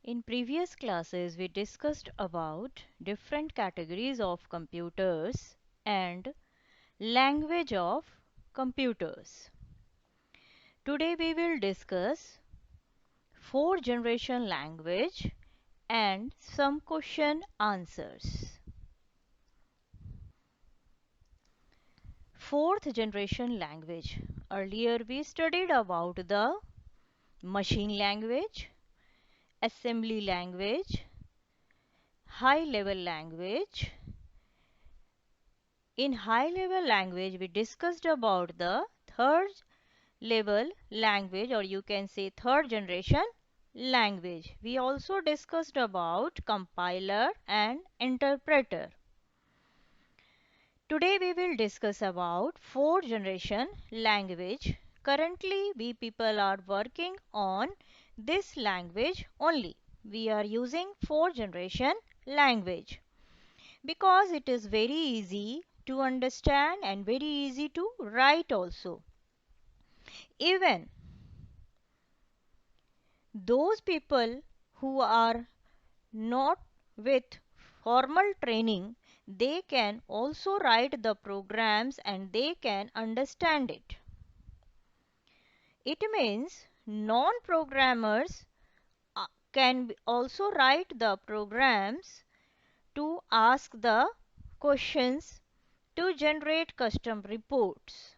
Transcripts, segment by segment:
In previous classes, we discussed about different categories of computers and language of computers. Today we will discuss fourth generation language and some question answers. Fourth generation language. Earlier we studied about the machine language, assembly language, high level language. In high level language, we discussed about the third level language, or you can say third generation language. We also discussed about compiler and interpreter. Today we will discuss about fourth generation language. Currently we people are working on this language only. We are using fourth generation language because it is very easy to understand and very easy to write also. Even those people who are not with formal training, they can also write the programs and they can understand it. It means non-programmers can also write the programs to ask the questions to generate custom reports.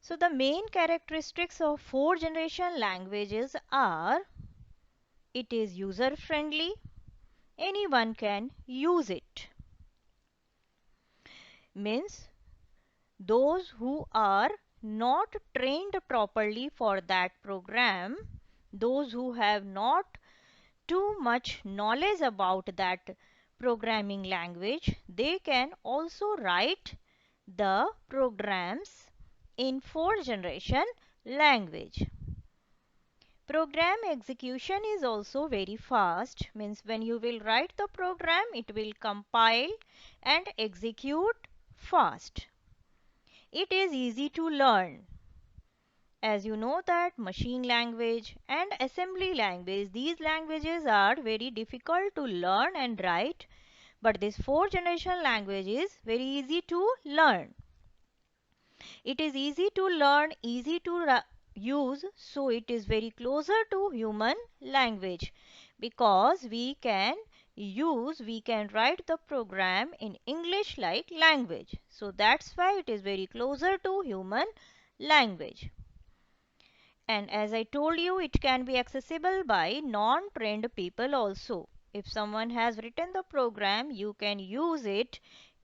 So the main characteristics of fourth generation languages are it is user friendly, anyone can use it. Means those who are not trained properly for that program, those who have not too much knowledge about that programming language, they can also write the programs in fourth generation language. Program execution is also very fast, means when you will write the program, it will compile and execute fast. It is easy to learn. As you know that machine language and assembly language, these languages are very difficult to learn and write, but this fourth generation language is very easy to learn. It is easy to learn, easy to use, so it is very closer to human language because we can write the program in English like language. So that's why it is very closer to human language. And as I told you, it can be accessible by non-trained people also. If someone has written the program, you can use it.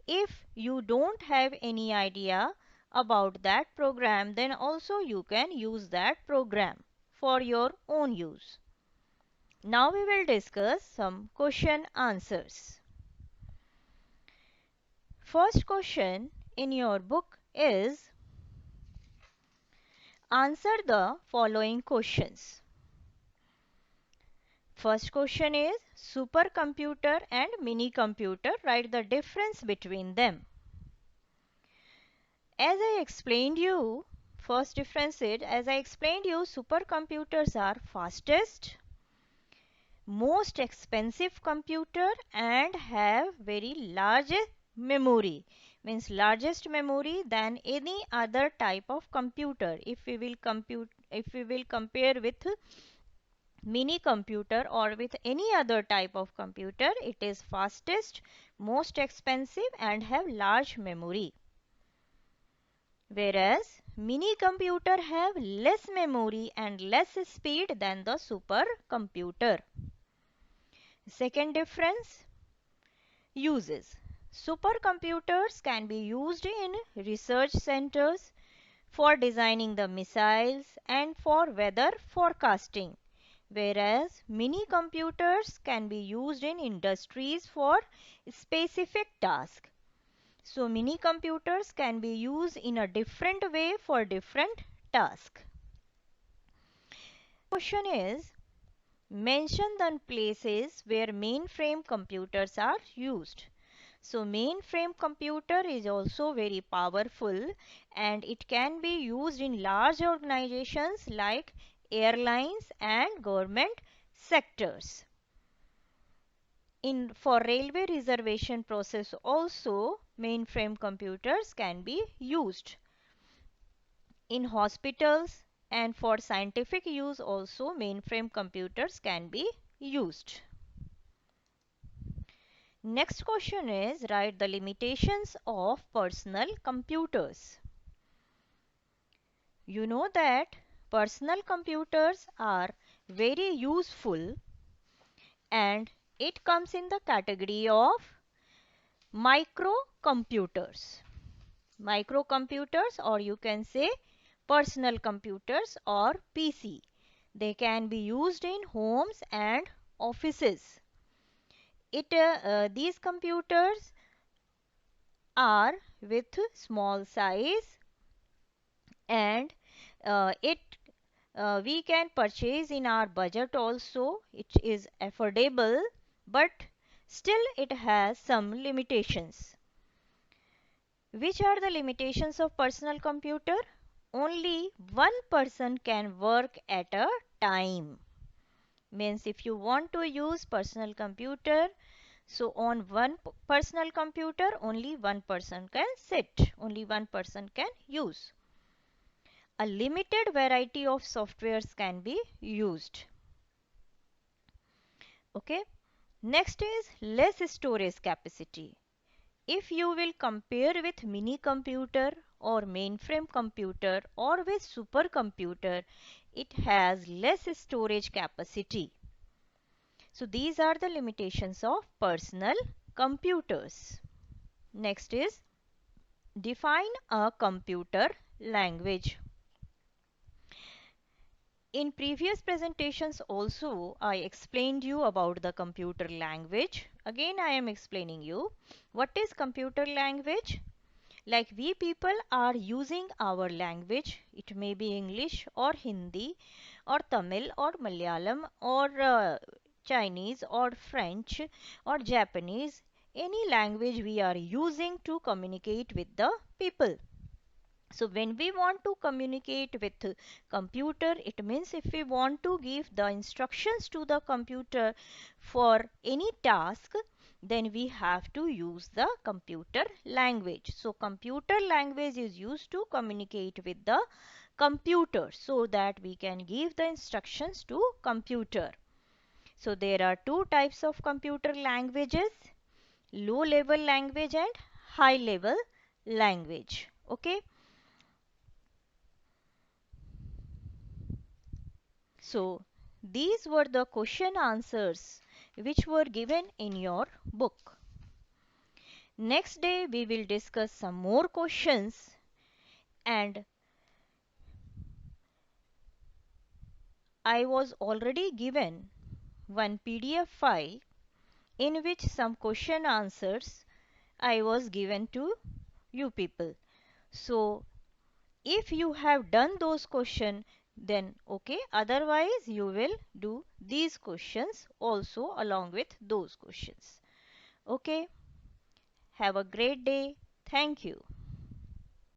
If you don't have any idea about that program, then also you can use that program for your own use. Now we will discuss some question answers. First question in your book is answer the following questions. First question is supercomputer and mini computer. Write the difference between them. As I explained you, first difference is, as I explained you, supercomputers are fastest, most expensive computer and have very large memory. Means largest memory than any other type of computer. If we will compare with mini computer or with any other type of computer, it is fastest, most expensive and have large memory. Whereas mini computer have less memory and less speed than the supercomputer. Second difference, uses. Supercomputers can be used in research centers for designing the missiles and for weather forecasting, whereas mini computers can be used in industries for specific tasks. So mini computers can be used in a different way for different tasks. Question is, mention the places where mainframe computers are used. So mainframe computer is also very powerful and it can be used in large organizations like airlines and government sectors. For railway reservation process also, mainframe computers can be used. In hospitals and for scientific use also, mainframe computers can be used. Next question is, write the limitations of personal computers. You know that personal computers are very useful and it comes in the category of microcomputers. Microcomputers, or you can say personal computers or PC. They can be used in homes and offices. These computers are with small size and it we can purchase in our budget also. It is affordable, but still it has some limitations. Which are the limitations of personal computer? Only one person can work at a time. Means if you want to use personal computer, so on one personal computer only one person can sit, only one person can use. A limited variety of softwares can be used. Okay. Next is less storage capacity. If you will compare with mini computer or mainframe computer or with supercomputer, it has less storage capacity. So these are the limitations of personal computers. Next is define a computer language. In previous presentations also I explained you about the computer language. Again I am explaining you what is computer language. Like we people are using our language. It may be English or Hindi or Tamil or Malayalam or Chinese or French or Japanese. Any language we are using to communicate with the people. So when we want to communicate with computer, it means if we want to give the instructions to the computer for any task, then we have to use the computer language. So computer language is used to communicate with the computer so that we can give the instructions to computer. So there are two types of computer languages, low level language and high level language. Okay. So these were the question answers which were given in your book. Next day we will discuss some more questions, and I was already given one PDF file in which some question answers I was given to you people. So if you have done those questions, then okay, otherwise you will do these questions also along with those questions. Okay, have a great day. Thank you.